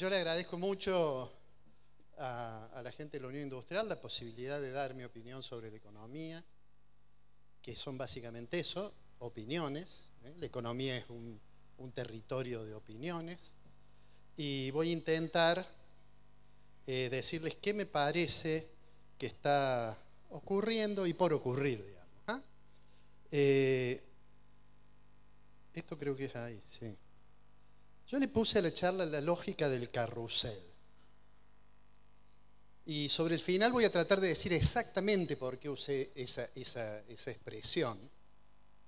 yo le agradezco mucho a la gente de la Unión Industrial la posibilidad de dar mi opinión sobre la economía, que son básicamente eso, opiniones. La economía es un territorio de opiniones. Y voy a intentar decirles qué me parece que está ocurriendo y por ocurrir, digamos. Esto creo que es ahí, sí. Yo le puse a la charla la lógica del carrusel. Y sobre el final voy a tratar de decir exactamente por qué usé esa expresión.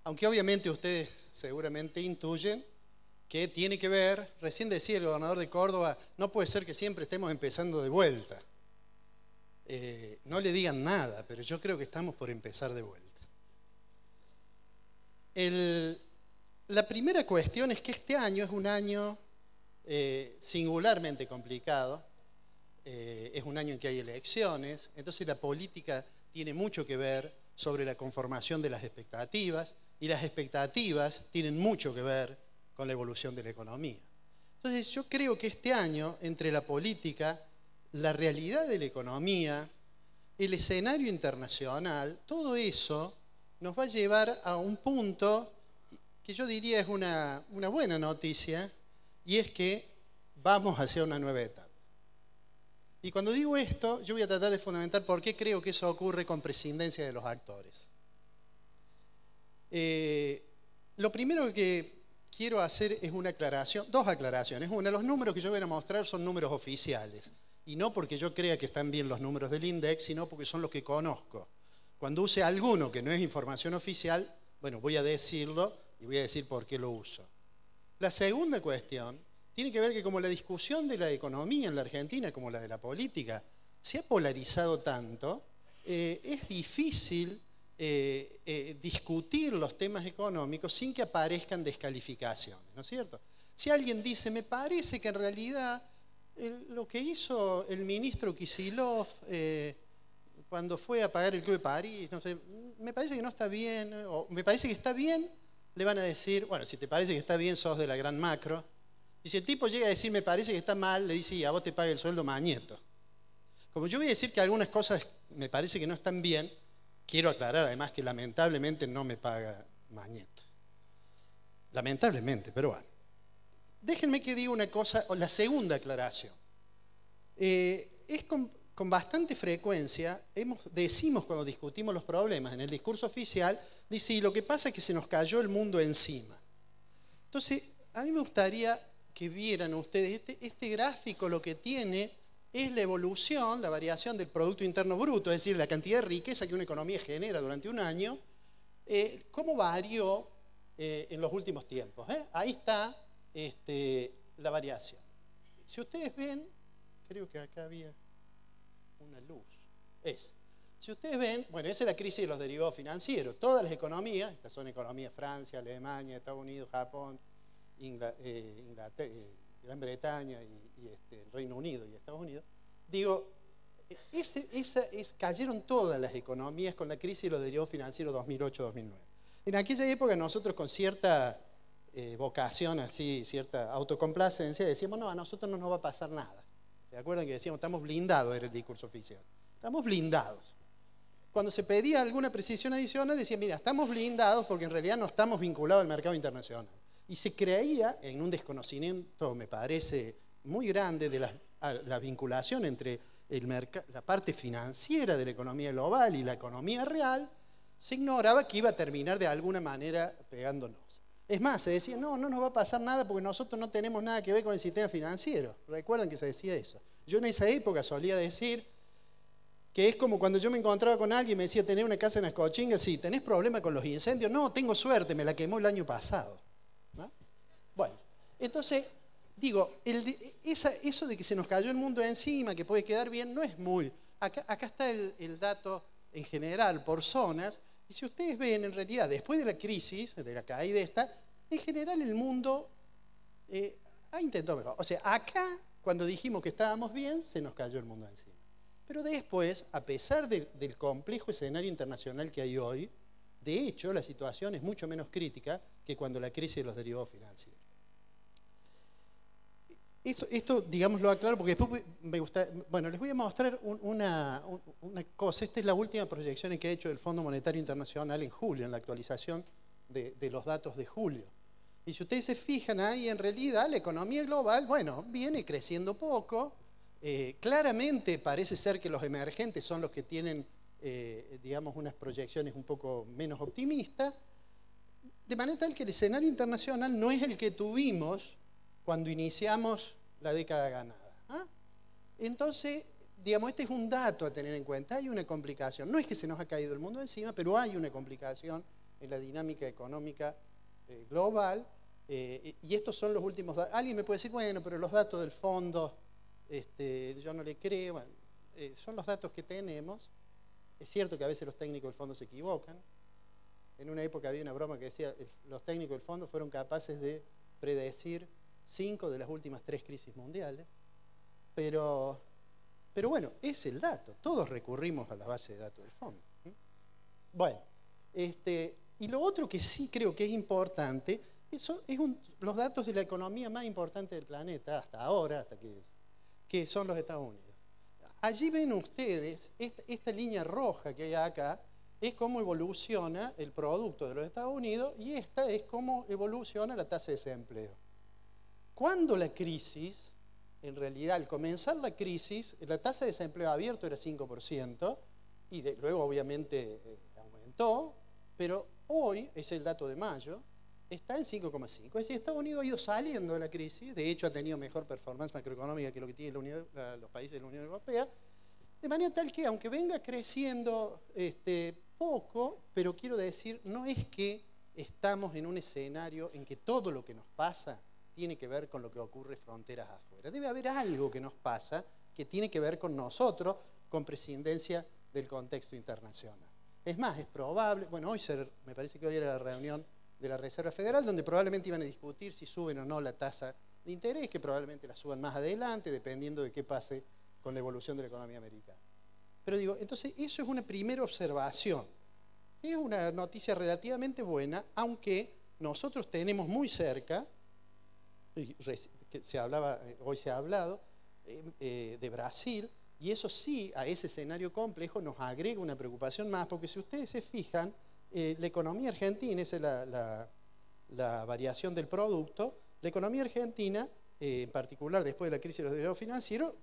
Aunque obviamente ustedes seguramente intuyen que tiene que ver, recién decía el gobernador de Córdoba, no puede ser que siempre estemos empezando de vuelta. No le digan nada, pero yo creo que estamos por empezar de vuelta. La primera cuestión es que este año es un año singularmente complicado. Es un año en que hay elecciones, entonces la política tiene mucho que ver sobre la conformación de las expectativas y las expectativas tienen mucho que ver con la evolución de la economía. Entonces yo creo que este año, entre la política, la realidad de la economía, el escenario internacional, todo eso nos va a llevar a un punto que yo diría es una buena noticia, y es que vamos hacia una nueva etapa. Y cuando digo esto, yo voy a tratar de fundamentar por qué creo que eso ocurre con prescindencia de los actores. Lo primero que quiero hacer es una aclaración, dos aclaraciones. Una, los números que yo voy a mostrar son números oficiales, y no porque yo crea que están bien los números del INDEC, sino porque son los que conozco. Cuando use alguno que no es información oficial, bueno, voy a decirlo y voy a decir por qué lo uso. La segunda cuestión tiene que ver que como la discusión de la economía en la Argentina, como la de la política, se ha polarizado tanto, es difícil discutir los temas económicos sin que aparezcan descalificaciones, ¿no es cierto? Si alguien dice, me parece que en realidad lo que hizo el ministro Kicillof cuando fue a pagar el Club de París, no sé, me parece que no está bien, o me parece que está bien, le van a decir, bueno, si te parece que está bien, sos de la gran macro. Y si el tipo llega a decir, me parece que está mal, le dice, y a vos te paga el sueldo Mañeto. Como yo voy a decir que algunas cosas me parece que no están bien, quiero aclarar además que lamentablemente no me paga Mañeto. Lamentablemente, pero bueno. Déjenme que diga una cosa, o la segunda aclaración. Es con bastante frecuencia, decimos cuando discutimos los problemas en el discurso oficial, dice, y lo que pasa es que se nos cayó el mundo encima. Entonces, a mí me gustaría que vieran ustedes, este gráfico lo que tiene es la evolución, la variación del Producto Interno Bruto, es decir, la cantidad de riqueza que una economía genera durante un año, cómo varió en los últimos tiempos. Ahí está la variación. Si ustedes ven, creo que acá había una luz. Si ustedes ven, bueno, esa es la crisis de los derivados financieros. Todas las economías, estas son economías Francia, Alemania, Estados Unidos, Japón, Gran Bretaña y el Reino Unido y Estados Unidos, digo, cayeron todas las economías con la crisis de los derivados financieros 2008-2009. En aquella época nosotros con cierta vocación, así, cierta autocomplacencia, decíamos, no, a nosotros no nos va a pasar nada. ¿Se acuerdan que decíamos, estamos blindados, era el discurso oficial? Estamos blindados. Cuando se pedía alguna precisión adicional, decían, mira, estamos blindados porque en realidad no estamos vinculados al mercado internacional. Y se creía en un desconocimiento, me parece, muy grande de la vinculación entre la parte financiera de la economía global y la economía real, se ignoraba que iba a terminar de alguna manera pegándonos. Es más, se decía, no nos va a pasar nada porque nosotros no tenemos nada que ver con el sistema financiero. ¿Recuerdan que se decía eso? Yo en esa época solía decir que es como cuando yo me encontraba con alguien y me decía, ¿tenés una casa en Escochinga? Sí. ¿Tenés problema con los incendios? No, tengo suerte, me la quemó el año pasado. ¿No? Bueno, entonces, digo, eso de que se nos cayó el mundo encima, que puede quedar bien, no es muy... Acá está el dato en general por zonas, y si ustedes ven, en realidad, después de la crisis, de la caída esta, en general el mundo ha intentado mejor. O sea, acá, cuando dijimos que estábamos bien, se nos cayó el mundo encima. Pero después, a pesar del complejo escenario internacional que hay hoy, de hecho, la situación es mucho menos crítica que cuando la crisis de los derivados financieros. Esto, digamos, lo aclaro porque después me gusta. Bueno, les voy a mostrar una cosa. Esta es la última proyección que ha hecho el Fondo Monetario Internacional en julio, en la actualización de los datos de julio. Y si ustedes se fijan ahí, en realidad la economía global, bueno, viene creciendo poco. Claramente parece ser que los emergentes son los que tienen, digamos, unas proyecciones un poco menos optimistas. De manera tal que el escenario internacional no es el que tuvimos cuando iniciamos la década ganada. ¿Ah? Entonces, digamos, este es un dato a tener en cuenta. Hay una complicación. No es que se nos ha caído el mundo encima, pero hay una complicación en la dinámica económica global. Y estos son los últimos datos. Alguien me puede decir, bueno, pero los datos del fondo, yo no le creo. Bueno, son los datos que tenemos. Es cierto que a veces los técnicos del fondo se equivocan. En una época había una broma que decía, los técnicos del fondo fueron capaces de predecir 5 de las últimas 3 crisis mundiales, pero bueno, es el dato. Todos recurrimos a la base de datos del fondo. Bueno, y lo otro que sí creo que es importante, eso es los datos de la economía más importante del planeta, hasta ahora, que son los Estados Unidos. Allí ven ustedes, esta línea roja que hay acá, es cómo evoluciona el producto de los Estados Unidos y esta es cómo evoluciona la tasa de desempleo. Cuando la crisis, en realidad al comenzar la crisis, la tasa de desempleo abierto era 5% y luego obviamente aumentó, pero hoy, es el dato de mayo, está en 5,5. Es decir, Estados Unidos ha ido saliendo de la crisis, de hecho ha tenido mejor performance macroeconómica que lo que tienen los países de la Unión Europea, de manera tal que aunque venga creciendo poco, pero quiero decir, no es que estamos en un escenario en que todo lo que nos pasa tiene que ver con lo que ocurre fronteras afuera. Debe haber algo que nos pasa que tiene que ver con nosotros, con prescindencia del contexto internacional. Es más, es probable, bueno, me parece que hoy era la reunión de la Reserva Federal, donde probablemente iban a discutir si suben o no la tasa de interés, que probablemente la suban más adelante, dependiendo de qué pase con la evolución de la economía americana. Pero digo, entonces eso es una primera observación. Es una noticia relativamente buena, aunque nosotros tenemos muy cerca, hoy se ha hablado, de Brasil, y eso sí, a ese escenario complejo nos agrega una preocupación más, porque si ustedes se fijan, la economía argentina, esa es la variación del producto, la economía argentina, en particular después de la crisis de los derivados financieros,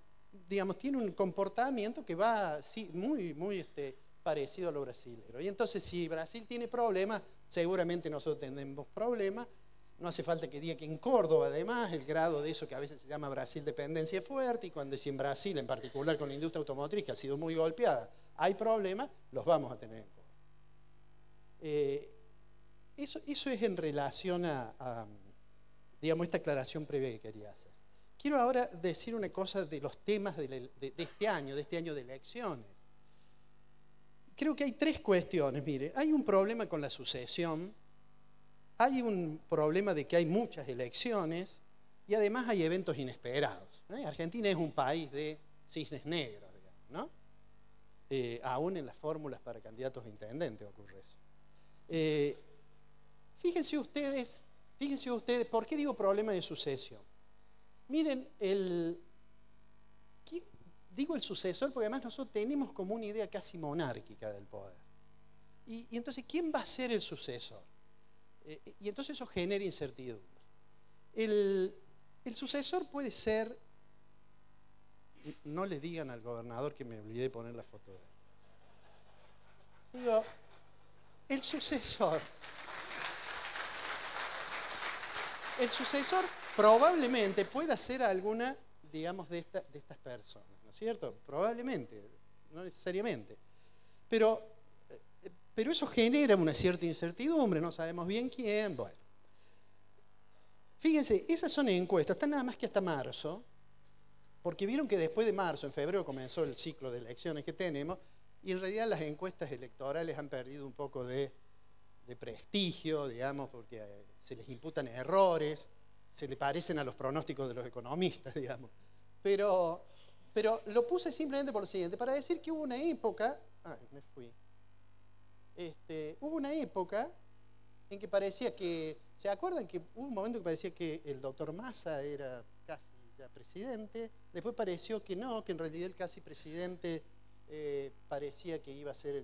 digamos, tiene un comportamiento que va muy parecido a lo brasilero. Y entonces, si Brasil tiene problemas, seguramente nosotros tendremos problemas. No hace falta que diga que en Córdoba, además, el grado de eso que a veces se llama Brasil dependencia es fuerte, y cuando si en Brasil, en particular con la industria automotriz, que ha sido muy golpeada, hay problemas, los vamos a tener en Córdoba. Eso es en relación a, digamos, esta aclaración previa que quería hacer. Quiero ahora decir una cosa de los temas de este año de elecciones. Creo que hay 3 cuestiones. Mire, hay un problema con la sucesión, hay un problema de que hay muchas elecciones y además hay eventos inesperados. Argentina es un país de cisnes negros, digamos, ¿no? Aún en las fórmulas para candidatos a intendente ocurre eso. Fíjense ustedes, ¿por qué digo problema de sucesión? Miren, digo el sucesor porque además nosotros tenemos como una idea casi monárquica del poder. Y entonces, ¿quién va a ser el sucesor? Y entonces eso genera incertidumbre. El sucesor puede ser, no le digan al gobernador que me olvidé de poner la foto de él. Digo, el sucesor probablemente pueda ser alguna, digamos, de estas personas, ¿no es cierto? Probablemente, no necesariamente. Pero eso genera una cierta incertidumbre, no sabemos bien quién. Bueno, fíjense, esas son encuestas, están nada más que hasta marzo, porque vieron que después de marzo, en febrero, comenzó el ciclo de elecciones que tenemos, y en realidad las encuestas electorales han perdido un poco de prestigio, digamos, porque se les imputan errores, se le parecen a los pronósticos de los economistas, digamos. Pero lo puse simplemente por lo siguiente, para decir que hubo una época, hubo una época en que parecía que, ¿se acuerdan que hubo un momento que parecía que el doctor Massa era casi ya presidente. Después pareció que no, que en realidad el casi presidente parecía que iba a ser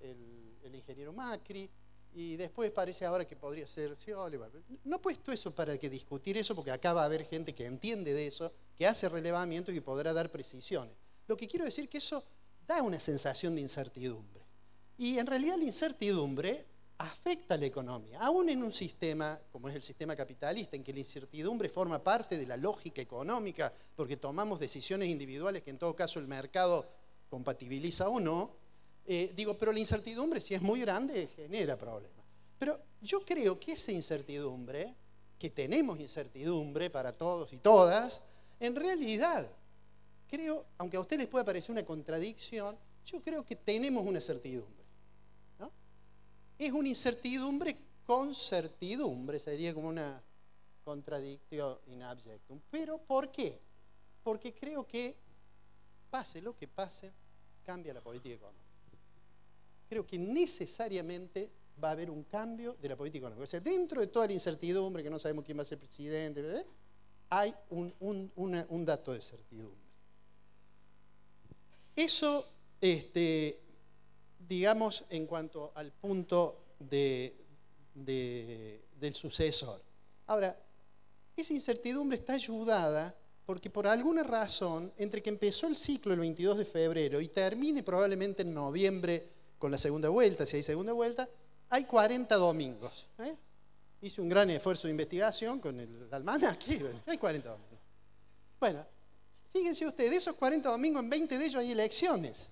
el ingeniero Macri. Y después parece ahora que podría ser Scioli. No he puesto eso para que discutir eso, porque acá va a haber gente que entiende de eso, que hace relevamiento y que podrá dar precisiones. Lo que quiero decir es que eso da una sensación de incertidumbre. Y en realidad la incertidumbre afecta a la economía. Aún en un sistema como es el sistema capitalista, en que la incertidumbre forma parte de la lógica económica, porque tomamos decisiones individuales que en todo caso el mercado compatibiliza o no, pero la incertidumbre, si es muy grande, genera problemas. Pero yo creo que esa incertidumbre, que tenemos incertidumbre para todos y todas, en realidad, creo, aunque a ustedes les pueda parecer una contradicción, yo creo que tenemos una certidumbre, ¿no? Es una incertidumbre con certidumbre, sería como una contradictio in abjectum. ¿Pero por qué? Porque creo que, pase lo que pase, cambia la política económica. Creo que necesariamente va a haber un cambio de la política económica. O sea, dentro de toda la incertidumbre, que no sabemos quién va a ser presidente, hay un dato de certidumbre. Eso, digamos, en cuanto al punto del sucesor. Ahora, esa incertidumbre está ayudada porque por alguna razón, entre que empezó el ciclo el 22 de febrero y termine probablemente en noviembre con la segunda vuelta, si hay segunda vuelta, hay 40 domingos. Hice un gran esfuerzo de investigación con el almanaque, hay 40 domingos. Bueno, fíjense ustedes, de esos 40 domingos, en 20 de ellos hay elecciones,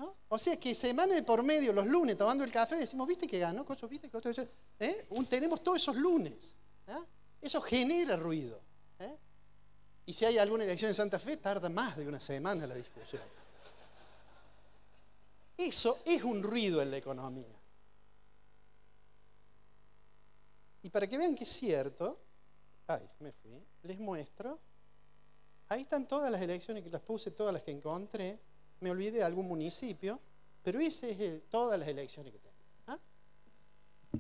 ¿no? O sea que semana de por medio, los lunes, tomando el café, decimos, ¿viste que ganó? ¿Viste que ganó? Tenemos todos esos lunes. Eso genera ruido. Y si hay alguna elección en Santa Fe, tarda más de una semana la discusión. Eso es un ruido en la economía. Y para que vean que es cierto, les muestro. Ahí están todas las elecciones que las puse, todas las que encontré. Me olvidé de algún municipio, pero ese es todas las elecciones que tengo.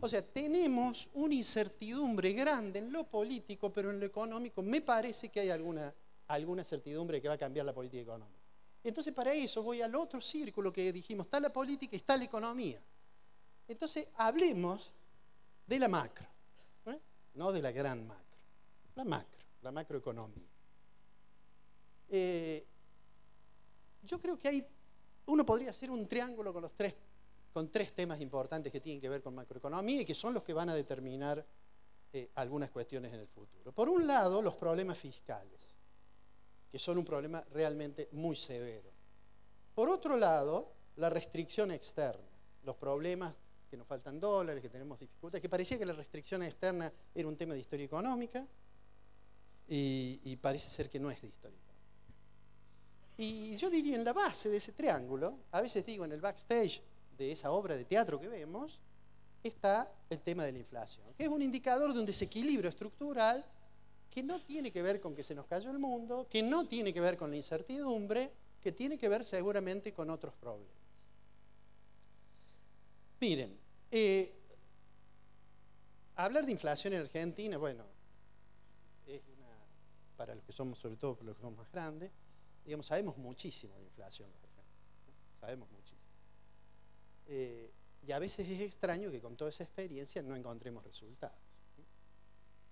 O sea, tenemos una incertidumbre grande en lo político, pero en lo económico me parece que hay alguna certidumbre que va a cambiar la política económica. Entonces, para eso voy al otro círculo que dijimos, está la política y está la economía. Entonces, hablemos de la macro, no de la gran macro. La macroeconomía. Yo creo que uno podría hacer un triángulo con tres temas importantes que tienen que ver con macroeconomía y que son los que van a determinar algunas cuestiones en el futuro. Por un lado, los problemas fiscales, que son un problema realmente muy severo. Por otro lado, la restricción externa, los problemas que nos faltan dólares, que tenemos dificultades, que parecía que la restricción externa era un tema de historia económica y parece ser que no es de historia económica. Y yo diría, en la base de ese triángulo, a veces digo en el backstage de esa obra de teatro que vemos, está el tema de la inflación, que es un indicador de un desequilibrio estructural que no tiene que ver con que se nos cayó el mundo, que no tiene que ver con la incertidumbre, que tiene que ver seguramente con otros problemas. Miren, hablar de inflación en Argentina, bueno, para los que somos, sobre todo para los que somos más grandes, digamos, sabemos muchísimo de inflación los argentinos, ¿no? Sabemos muchísimo. Y a veces es extraño que con toda esa experiencia no encontremos resultados.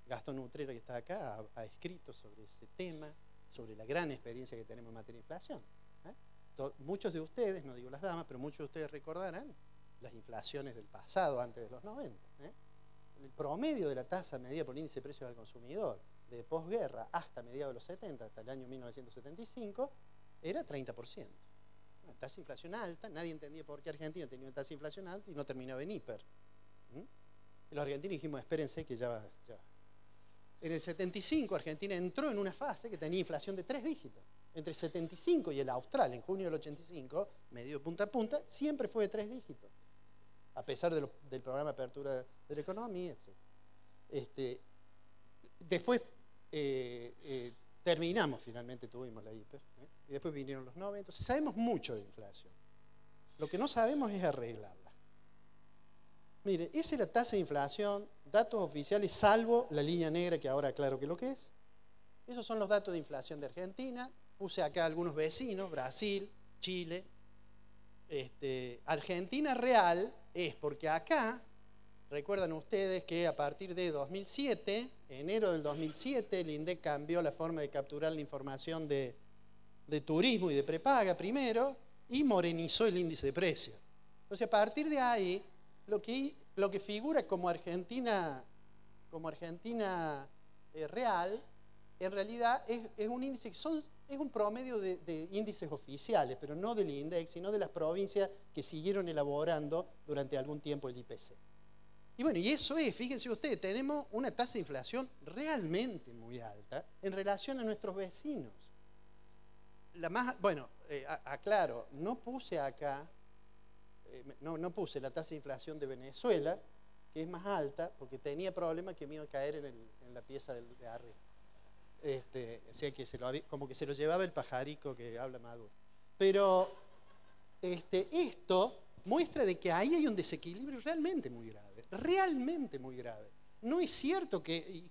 Gastón Utrera, que está acá, ha escrito sobre ese tema, sobre la gran experiencia que tenemos en materia de inflación. Muchos de ustedes, no digo las damas, pero muchos de ustedes recordarán las inflaciones del pasado, antes de los 90. El promedio de la tasa medida por el índice de precios al consumidor de posguerra hasta mediados de los 70, hasta el año 1975, era 30%. Una tasa de inflación alta, nadie entendía por qué Argentina tenía una tasa de inflación alta y no terminaba en hiper. Y los argentinos dijimos, espérense que ya va. En el 75 Argentina entró en una fase que tenía inflación de 3 dígitos. Entre el 75 y el austral, en junio del 85, medio punta a punta, siempre fue de 3 dígitos. A pesar del programa de apertura de la economía, etc. Después terminamos, finalmente tuvimos la hiper, y después vinieron los 90. Entonces sabemos mucho de inflación. Lo que no sabemos es arreglarla. Mire, esa es la tasa de inflación, datos oficiales, salvo la línea negra, que ahora aclaro que es lo que es, Esos son los datos de inflación de Argentina. Puse acá algunos vecinos, Brasil, Chile. Argentina real es porque acá, recuerdan ustedes que a partir de 2007, enero del 2007, el INDEC cambió la forma de capturar la información de turismo y de prepaga primero y morenizó el índice de precios. Entonces, a partir de ahí, lo que figura como Argentina real, en realidad es un índice es un promedio de índices oficiales, pero no del INDEC, sino de las provincias que siguieron elaborando durante algún tiempo el IPC. Y bueno, y eso es, fíjense ustedes, tenemos una tasa de inflación realmente muy alta en relación a nuestros vecinos. Aclaro, no puse acá, no puse la tasa de inflación de Venezuela, que es más alta, porque tenía problemas que me iba a caer en la pieza de arriba. O sea que como que se lo llevaba el pajarico que habla Maduro. Pero esto muestra de que ahí hay un desequilibrio realmente muy grave, realmente muy grave. No es cierto que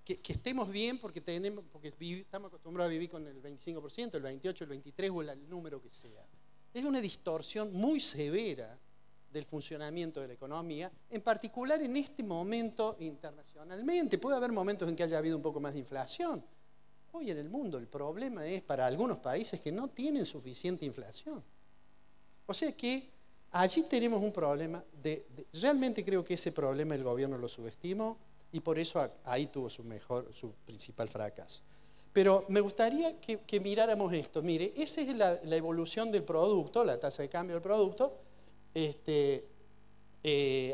estemos bien porque estamos acostumbrados a vivir con el 25%, el 28%, el 23% o el número que sea. Es una distorsión muy severa del funcionamiento de la economía, en particular en este momento internacionalmente. Puede haber momentos en que haya habido un poco más de inflación. Hoy en el mundo el problema es para algunos países que no tienen suficiente inflación. O sea que allí tenemos un problema. Realmente creo que ese problema el gobierno lo subestimó y por eso ahí tuvo su principal fracaso. Pero me gustaría que miráramos esto. Mire, esa es la evolución del producto, la tasa de cambio del producto,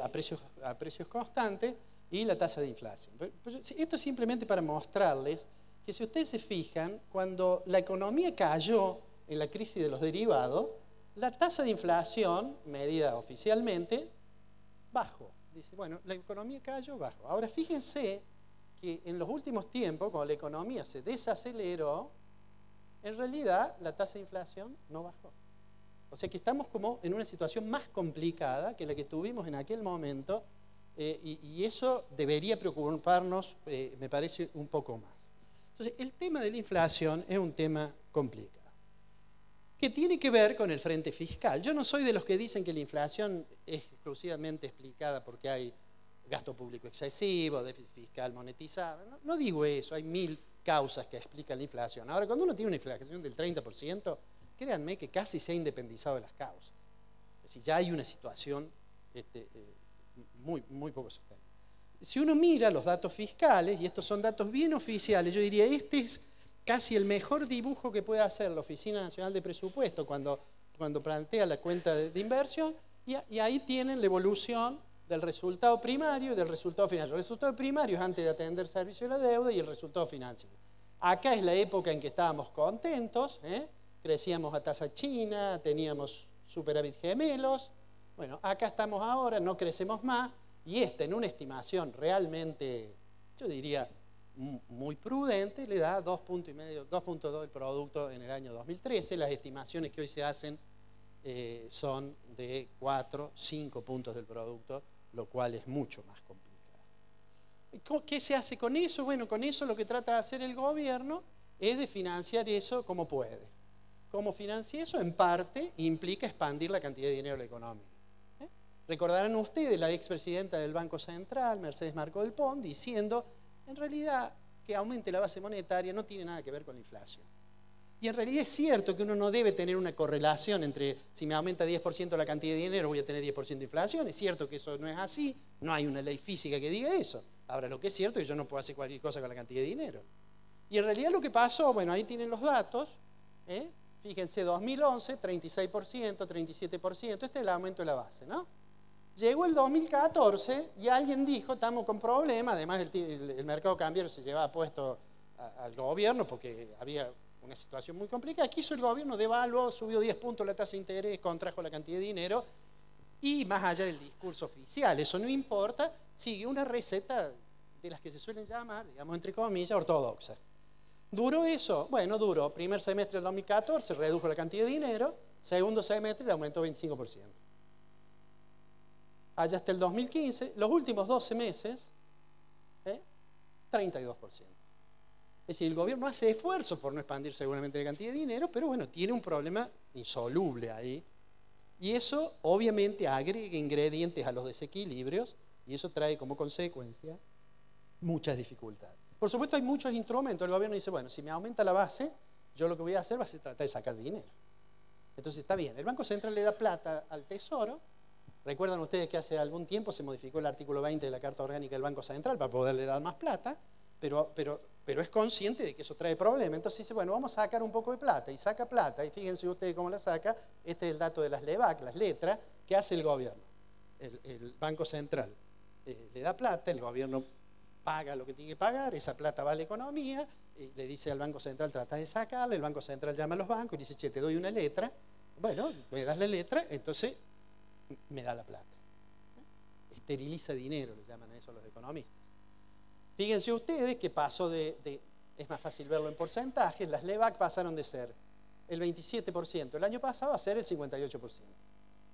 a precios constantes y la tasa de inflación. Pero esto es simplemente para mostrarles que si ustedes se fijan, cuando la economía cayó en la crisis de los derivados, la tasa de inflación, medida oficialmente, bajó. Dice, bueno, la economía cayó, bajó. Ahora fíjense que en los últimos tiempos, cuando la economía se desaceleró, en realidad la tasa de inflación no bajó. O sea que estamos como en una situación más complicada que la que tuvimos en aquel momento y eso debería preocuparnos, me parece, un poco más. Entonces, el tema de la inflación es un tema complicado, que tiene que ver con el frente fiscal. Yo no soy de los que dicen que la inflación es exclusivamente explicada porque hay gasto público excesivo, déficit fiscal monetizado. No digo eso, hay 1000 causas que explican la inflación. Ahora, cuando uno tiene una inflación del 30%, créanme que casi se ha independizado de las causas. Es decir, ya hay una situación muy poco sostenible. Si uno mira los datos fiscales, y estos son datos bien oficiales, yo diría, este es casi el mejor dibujo que puede hacer la Oficina Nacional de Presupuesto cuando plantea la cuenta de inversión, y ahí tienen la evolución del resultado primario y del resultado financiero. El resultado primario es antes de atender servicio de la deuda y el resultado financiero. Acá es la época en que estábamos contentos, crecíamos a tasa china, teníamos superávit gemelos. Bueno, acá estamos ahora, no crecemos más, y en una estimación realmente, yo diría, muy prudente, le da 2,2 el producto en el año 2013. Las estimaciones que hoy se hacen son de 4, 5 puntos del producto, lo cual es mucho más complicado. ¿Qué se hace con eso? Bueno, con eso lo que trata de hacer el gobierno es de financiar eso como puede. ¿Cómo financia eso? En parte implica expandir la cantidad de dinero de la economía. Recordarán ustedes la expresidenta del Banco Central, Mercedes Marcó del Pont, diciendo, en realidad, que aumente la base monetaria no tiene nada que ver con la inflación. Y en realidad es cierto que uno no debe tener una correlación entre si me aumenta 10% la cantidad de dinero voy a tener 10% de inflación. Es cierto que eso no es así, no hay una ley física que diga eso. Ahora, lo que es cierto es que yo no puedo hacer cualquier cosa con la cantidad de dinero. Y en realidad lo que pasó, bueno, ahí tienen los datos, fíjense, 2011, 36%, 37%, este es el aumento de la base, ¿no? Llegó el 2014 y alguien dijo, estamos con problemas, además el mercado cambiario se llevaba puesto al gobierno porque había una situación muy complicada. ¿Qué hizo el gobierno? Devaluó, subió 10 puntos la tasa de interés, contrajo la cantidad de dinero y más allá del discurso oficial, eso no importa, sigue una receta de las que se suelen llamar, digamos entre comillas, ortodoxa. ¿Duró eso? Bueno, duró. Primer semestre del 2014 redujo la cantidad de dinero, segundo semestre le aumentó 25%. Allá hasta el 2015, los últimos 12 meses, 32%. Es decir, el gobierno hace esfuerzos por no expandir seguramente la cantidad de dinero, pero bueno, tiene un problema insoluble ahí. Y eso obviamente agrega ingredientes a los desequilibrios y eso trae como consecuencia muchas dificultades. Por supuesto hay muchos instrumentos. El gobierno dice, bueno, si me aumenta la base, yo lo que voy a hacer va a ser tratar de sacar dinero. Entonces está bien, el Banco Central le da plata al Tesoro. Recuerdan ustedes que hace algún tiempo se modificó el artículo 20 de la Carta Orgánica del Banco Central para poderle dar más plata, pero es consciente de que eso trae problemas. Entonces dice, bueno, vamos a sacar un poco de plata, y saca plata, y fíjense ustedes cómo la saca. Este es el dato de las LEBAC, las letras, que hace el gobierno. El Banco Central le da plata, el gobierno paga lo que tiene que pagar, esa plata va a la economía, le dice al Banco Central, trata de sacarla, el Banco Central llama a los bancos y dice, che, te doy una letra, bueno, me das la letra, entonces me da la plata. Esteriliza dinero, le llaman a eso los economistas. Fíjense ustedes que pasó es más fácil verlo en porcentajes, las LEBAC pasaron de ser el 27% el año pasado a ser el 58%.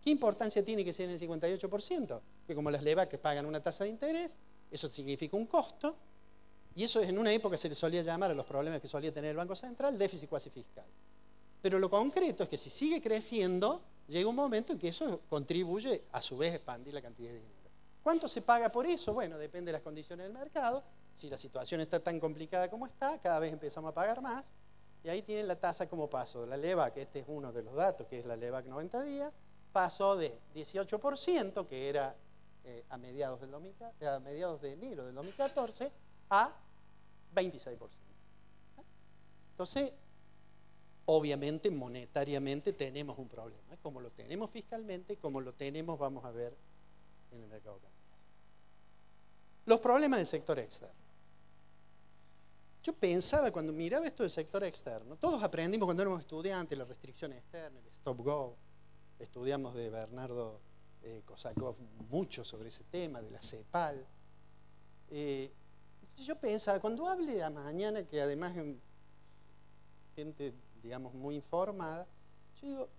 ¿Qué importancia tiene que ser el 58%? Que como las LEBAC pagan una tasa de interés, eso significa un costo, y eso en una época se le solía llamar a los problemas que solía tener el Banco Central, déficit cuasi fiscal. Pero lo concreto es que si sigue creciendo, llega un momento en que eso contribuye a su vez a expandir la cantidad de dinero. ¿Cuánto se paga por eso? Bueno, depende de las condiciones del mercado. Si la situación está tan complicada como está, cada vez empezamos a pagar más. Y ahí tienen la tasa como pasó. La LEBAC, este es uno de los datos, que es la LEBAC 90 días, pasó de 18%, que era a mediados de enero del 2014, a 26%. Entonces, obviamente, monetariamente tenemos un problema. Como lo tenemos fiscalmente, como lo tenemos, vamos a ver, en el mercado cambiario. Los problemas del sector externo. Yo pensaba, cuando miraba esto del sector externo, todos aprendimos cuando éramos estudiantes las restricciones externas, el stop-go, estudiamos de Bernardo Kosakov mucho sobre ese tema, de la CEPAL. Yo pensaba, cuando hable a mañana, que además es gente, digamos, muy informada, yo digo,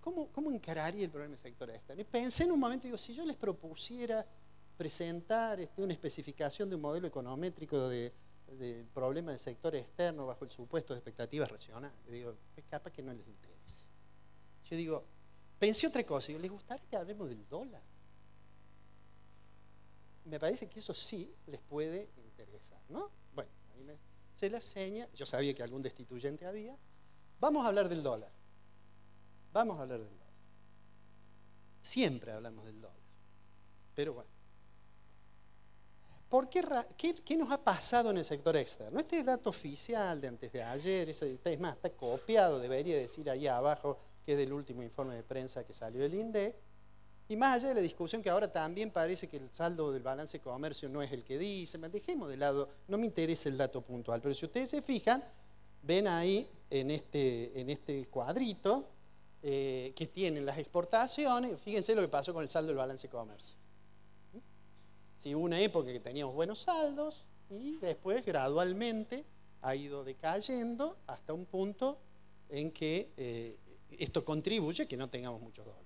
¿cómo encararía el problema del sector externo? Y pensé en un momento, digo, si yo les propusiera presentar una especificación de un modelo econométrico de problema del sector externo bajo el supuesto de expectativas racionales, digo, es capaz que no les interese. Yo digo, pensé otra cosa, digo, ¿les gustaría que hablemos del dólar? Me parece que eso sí les puede interesar, ¿no? Bueno, ahí se la seña, yo sabía que algún destituyente había. Vamos a hablar del dólar. Vamos a hablar del dólar. Siempre hablamos del dólar. Pero bueno. ¿Qué nos ha pasado en el sector externo? Este es dato oficial de antes de ayer, es más, está copiado, debería decir ahí abajo, que es del último informe de prensa que salió del INDEC. Y más allá de la discusión que ahora también parece que el saldo del balance de comercio no es el que dice, dejemos de lado, no me interesa el dato puntual, pero si ustedes se fijan, ven ahí en este cuadrito que tienen las exportaciones, fíjense lo que pasó con el saldo del balance de comercio. Sí, hubo una época que teníamos buenos saldos y después gradualmente ha ido decayendo hasta un punto en que esto contribuye a que no tengamos muchos dólares.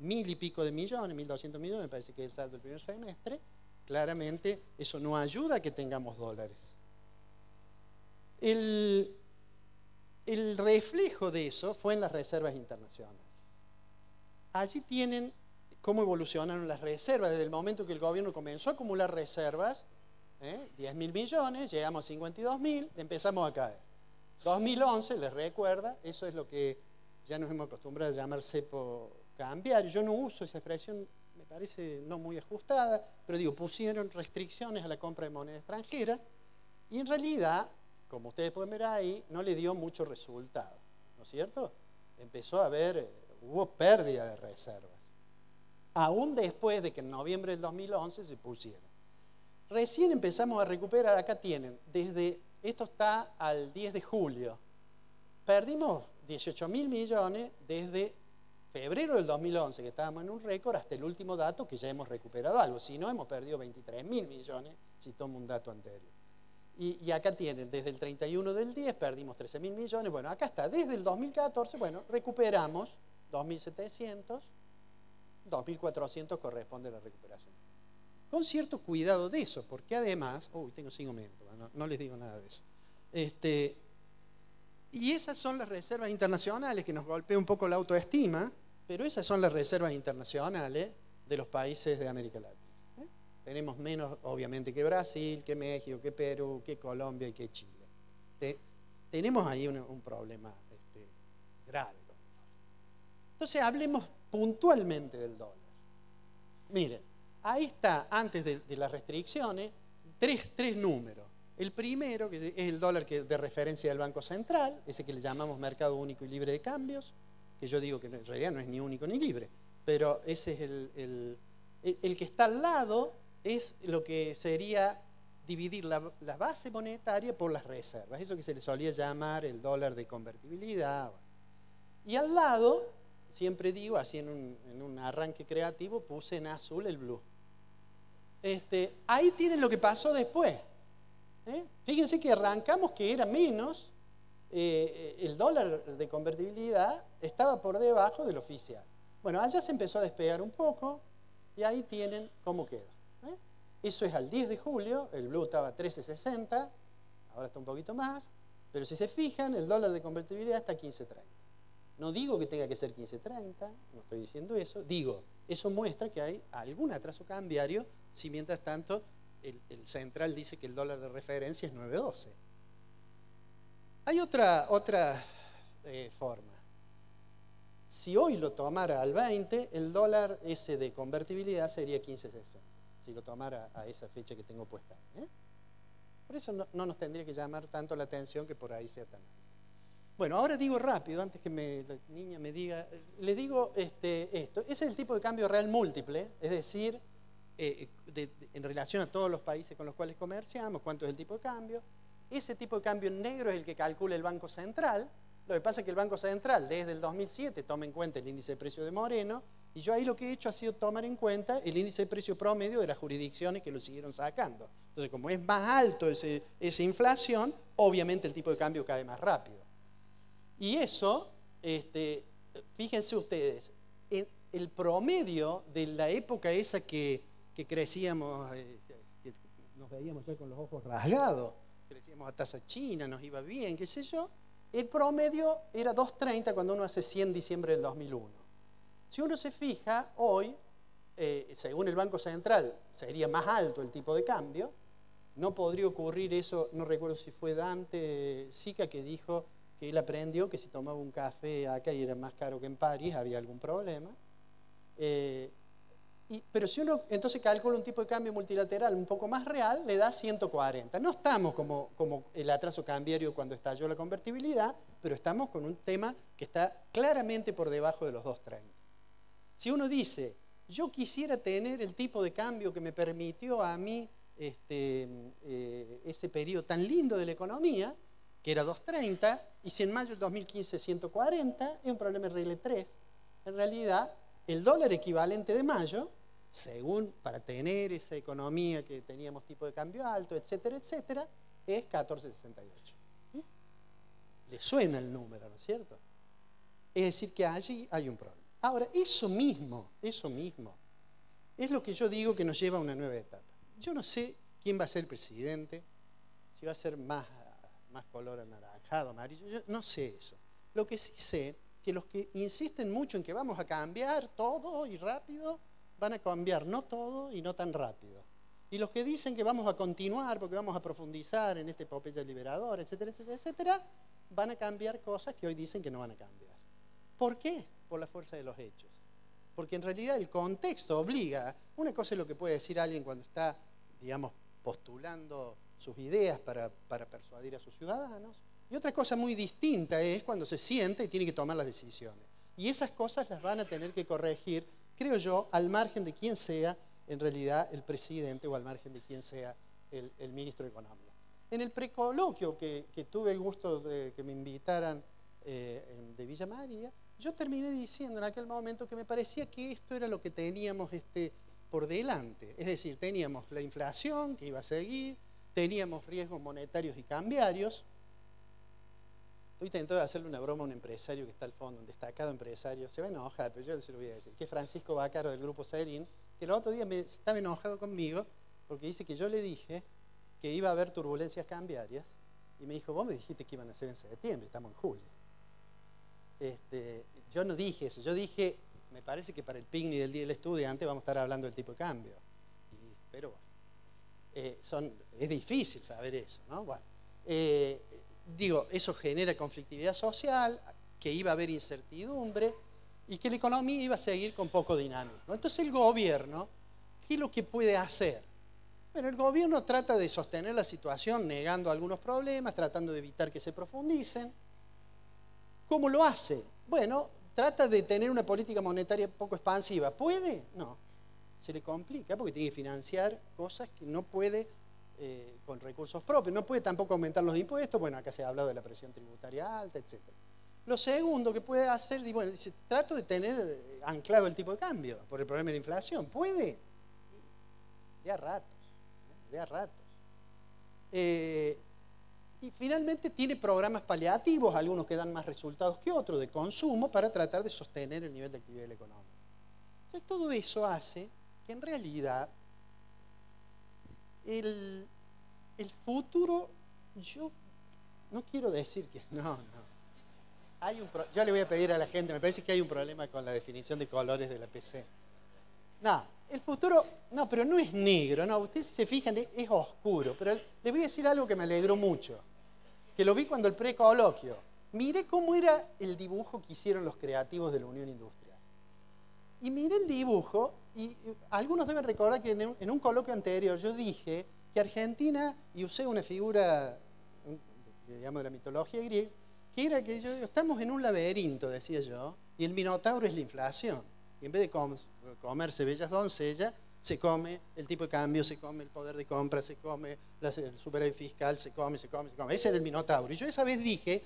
1.000 y pico de millones, 1.200 millones, me parece que es el saldo del primer semestre. Claramente eso no ayuda a que tengamos dólares. El reflejo de eso fue en las reservas internacionales. Allí tienen cómo evolucionaron las reservas desde el momento que el gobierno comenzó a acumular reservas, 10.000 millones, llegamos a 52.000, empezamos a caer. 2011, les recuerda, eso es lo que ya nos hemos acostumbrado a llamar cepo cambiario. Yo no uso esa expresión, me parece no muy ajustada, pero digo, pusieron restricciones a la compra de moneda extranjera y en realidad, como ustedes pueden ver ahí, no le dio mucho resultado, ¿no es cierto? Empezó a haber, hubo pérdida de reservas, aún después de que en noviembre del 2011 se pusiera. Recién empezamos a recuperar, acá tienen, esto está al 10 de julio, perdimos 18.000 millones desde febrero del 2011, que estábamos en un récord, hasta el último dato que ya hemos recuperado algo, si no hemos perdido 23.000 millones, si tomo un dato anterior. Y acá tienen, desde el 31 del 10 perdimos 13.000 millones, bueno, acá está, desde el 2014, bueno, recuperamos 2.700, 2.400 corresponde a la recuperación. Con cierto cuidado de eso, porque además, tengo 5 minutos, no les digo nada de eso. Y esas son las reservas internacionales que nos golpea un poco la autoestima, pero esas son las reservas internacionales de los países de América Latina. Tenemos menos, obviamente, que Brasil, que México, que Perú, que Colombia y que Chile. Tenemos ahí un problema grave. Entonces, hablemos puntualmente del dólar. Miren, ahí está, antes de las restricciones, tres números. El primero, que es el dólar de referencia del Banco Central, ese que le llamamos mercado único y libre de cambios, que yo digo que en realidad no es ni único ni libre, pero ese es el que está al lado, es lo que sería dividir la base monetaria por las reservas, eso que se le solía llamar el dólar de convertibilidad. Y al lado, siempre digo, así en un arranque creativo, puse en azul el blue. Ahí tienen lo que pasó después. Fíjense que arrancamos que era menos, el dólar de convertibilidad estaba por debajo del oficial. Bueno, allá se empezó a despegar un poco y ahí tienen cómo quedó. Eso es al 10 de julio, el blue estaba a 13.60, ahora está un poquito más, pero si se fijan, el dólar de convertibilidad está a 15.30. No digo que tenga que ser 15.30, no estoy diciendo eso, digo, eso muestra que hay algún atraso cambiario si mientras tanto el central dice que el dólar de referencia es 9.12. Hay otra forma. Si hoy lo tomara al 20, el dólar ese de convertibilidad sería 15.60. Si lo tomara a esa fecha que tengo puesta ahí. Por eso no nos tendría que llamar tanto la atención que por ahí sea tan alto. Bueno, ahora digo rápido, antes que la niña me diga, le digo esto. Ese es el tipo de cambio real múltiple, es decir, en relación a todos los países con los cuales comerciamos, cuánto es el tipo de cambio. Ese tipo de cambio en negro es el que calcula el Banco Central. Lo que pasa es que el Banco Central desde el 2007 toma en cuenta el índice de precio de Moreno, y yo ahí lo que he hecho ha sido tomar en cuenta el índice de precio promedio de las jurisdicciones que lo siguieron sacando. Entonces, como es más alto esa inflación, obviamente el tipo de cambio cae más rápido. Y eso, fíjense ustedes, el promedio de la época esa que crecíamos, que nos veíamos ya con los ojos rasgados, crecíamos a tasa china, nos iba bien, qué sé yo, el promedio era 2.30 cuando uno hace 100 diciembre del 2001. Si uno se fija, hoy, según el Banco Central, sería más alto el tipo de cambio. No podría ocurrir eso, no recuerdo si fue Dante Sica que dijo que él aprendió que si tomaba un café acá y era más caro que en París, había algún problema. Pero si uno entonces calcula un tipo de cambio multilateral un poco más real, le da 140. No estamos como el atraso cambiario cuando estalló la convertibilidad, pero estamos con un tema que está claramente por debajo de los 2.30. Si uno dice, yo quisiera tener el tipo de cambio que me permitió a mí ese periodo tan lindo de la economía, que era 2.30, y si en mayo del 2015 140, es un problema de regla 3. En realidad, el dólar equivalente de mayo, según para tener esa economía que teníamos tipo de cambio alto, etcétera, etcétera, es 14.68. Le suena el número, ¿no es cierto? Es decir, que allí hay un problema. Ahora, eso mismo es lo que yo digo que nos lleva a una nueva etapa. Yo no sé quién va a ser el presidente, si va a ser más color anaranjado, amarillo, yo no sé eso. Lo que sí sé, que los que insisten mucho en que vamos a cambiar todo y rápido, van a cambiar no todo y no tan rápido. Y los que dicen que vamos a continuar porque vamos a profundizar en esta epopeya liberadora, etcétera, etcétera, etcétera, van a cambiar cosas que hoy dicen que no van a cambiar. ¿Por qué? Por la fuerza de los hechos. Porque en realidad el contexto obliga. Una cosa es lo que puede decir alguien cuando está, digamos, postulando sus ideas para persuadir a sus ciudadanos. Y otra cosa muy distinta es cuando se sienta y tiene que tomar las decisiones. Y esas cosas las van a tener que corregir, creo yo, al margen de quién sea en realidad el presidente o al margen de quién sea el ministro de Economía. En el precoloquio que tuve el gusto de que me invitaran de Villa María, yo terminé diciendo en aquel momento que me parecía que esto era lo que teníamos por delante. Es decir, teníamos la inflación que iba a seguir, teníamos riesgos monetarios y cambiarios. Estoy tentado de hacerle una broma a un empresario que está al fondo, un destacado empresario. Se va a enojar, pero yo se lo voy a decir. Que es Francisco Bacaro del Grupo Serín, que el otro día estaba enojado conmigo porque dice que yo le dije que iba a haber turbulencias cambiarias Y me dijo, vos me dijiste que iban a ser en septiembre, estamos en julio. Yo no dije eso, yo dije, me parece que para el picnic del Día del Estudiante vamos a estar hablando del tipo de cambio. Pero bueno, es difícil saber eso, ¿no? Bueno, digo, eso genera conflictividad social, que iba a haber incertidumbre y que la economía iba a seguir con poco dinamismo. Entonces el gobierno, ¿qué es lo que puede hacer? Bueno, el gobierno trata de sostener la situación negando algunos problemas, tratando de evitar que se profundicen. ¿Cómo lo hace? Bueno, trata de tener una política monetaria poco expansiva. ¿Puede? No. Se le complica porque tiene que financiar cosas que no puede con recursos propios. No puede tampoco aumentar los impuestos. Bueno, acá se ha hablado de la presión tributaria alta, etc. Lo segundo que puede hacer, bueno, dice, trato de tener anclado el tipo de cambio por el problema de la inflación. ¿Puede? De a ratos. De a ratos. Y finalmente tiene programas paliativos, algunos que dan más resultados que otros, de consumo, para tratar de sostener el nivel de actividad de la economía. Entonces todo eso hace que en realidad el futuro, yo no quiero decir que no. Yo le voy a pedir a la gente, me parece que hay un problema con la definición de colores de la PC. No, el futuro, no, pero no es negro, no, ustedes si se fijan es oscuro, pero les voy a decir algo que me alegró mucho, que lo vi cuando el precoloquio. Miré cómo era el dibujo que hicieron los creativos de la Unión Industrial. Y miré el dibujo, y algunos deben recordar que en un coloquio anterior yo dije que Argentina, y usé una figura, digamos, de la mitología griega, que era que estamos en un laberinto, decía yo, y el minotauro es la inflación. Y en vez de comerse bellas doncellas, se come el tipo de cambio, se come el poder de compra, se come el superávit fiscal, se come. Ese era el minotauro. Y yo esa vez dije,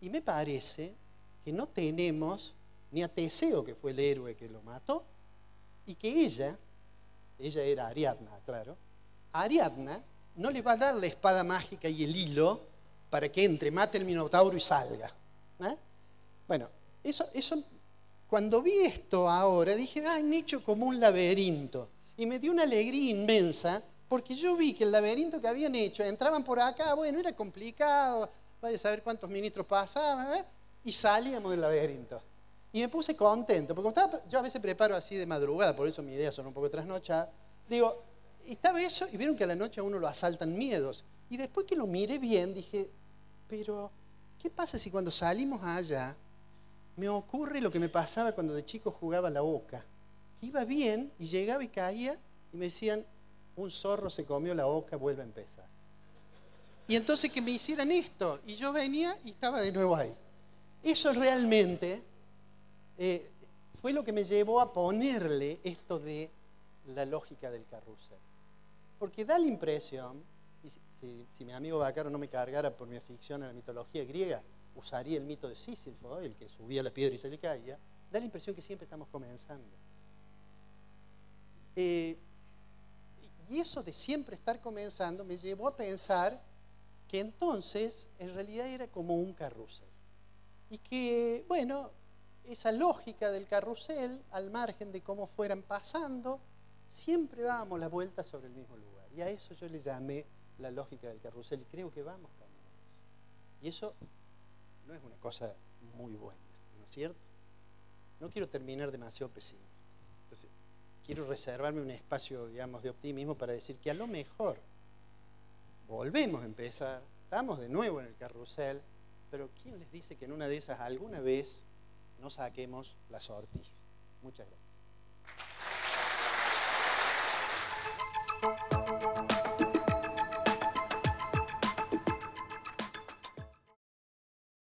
y me parece que no tenemos ni a Teseo, que fue el héroe que lo mató, y que ella era Ariadna, claro, a Ariadna no le va a dar la espada mágica y el hilo para que entre, mate el minotauro y salga. Bueno, eso cuando vi esto ahora, dije, han hecho como un laberinto. Y me dio una alegría inmensa, porque yo vi que el laberinto que habían hecho, entraban por acá, bueno, era complicado, vaya a saber cuántos ministros pasaban, y salíamos del laberinto. Y me puse contento, porque yo a veces preparo así de madrugada, por eso mis ideas son un poco trasnochadas. Digo, estaba eso, y vieron que a la noche a uno lo asaltan miedos. Y después que lo miré bien, dije, pero, ¿qué pasa si cuando salimos allá, me ocurre lo que me pasaba cuando de chico jugaba a la oca? Que iba bien, y llegaba y caía, y me decían, un zorro se comió la oca, vuelve a empezar. Y entonces que me hicieran esto, y yo venía y estaba de nuevo ahí. Eso realmente fue lo que me llevó a ponerle esto de la lógica del carrusel. Porque da la impresión, y si mi amigo Bacaro no me cargara por mi afición a la mitología griega, usaría el mito de Sísifo, el que subía la piedra y se le caía, da la impresión que siempre estamos comenzando. Y eso de siempre estar comenzando me llevó a pensar que entonces en realidad era como un carrusel. Y que, bueno, esa lógica del carrusel, al margen de cómo fueran pasando, siempre dábamos la vuelta sobre el mismo lugar. Y a eso yo le llamé la lógica del carrusel, y creo que vamos camino a eso. Y eso no es una cosa muy buena, ¿no es cierto? No quiero terminar demasiado pesimista. Entonces, quiero reservarme un espacio, digamos, de optimismo para decir que a lo mejor volvemos a empezar, estamos de nuevo en el carrusel, pero ¿quién les dice que en una de esas alguna vez no saquemos la sortija? Muchas gracias.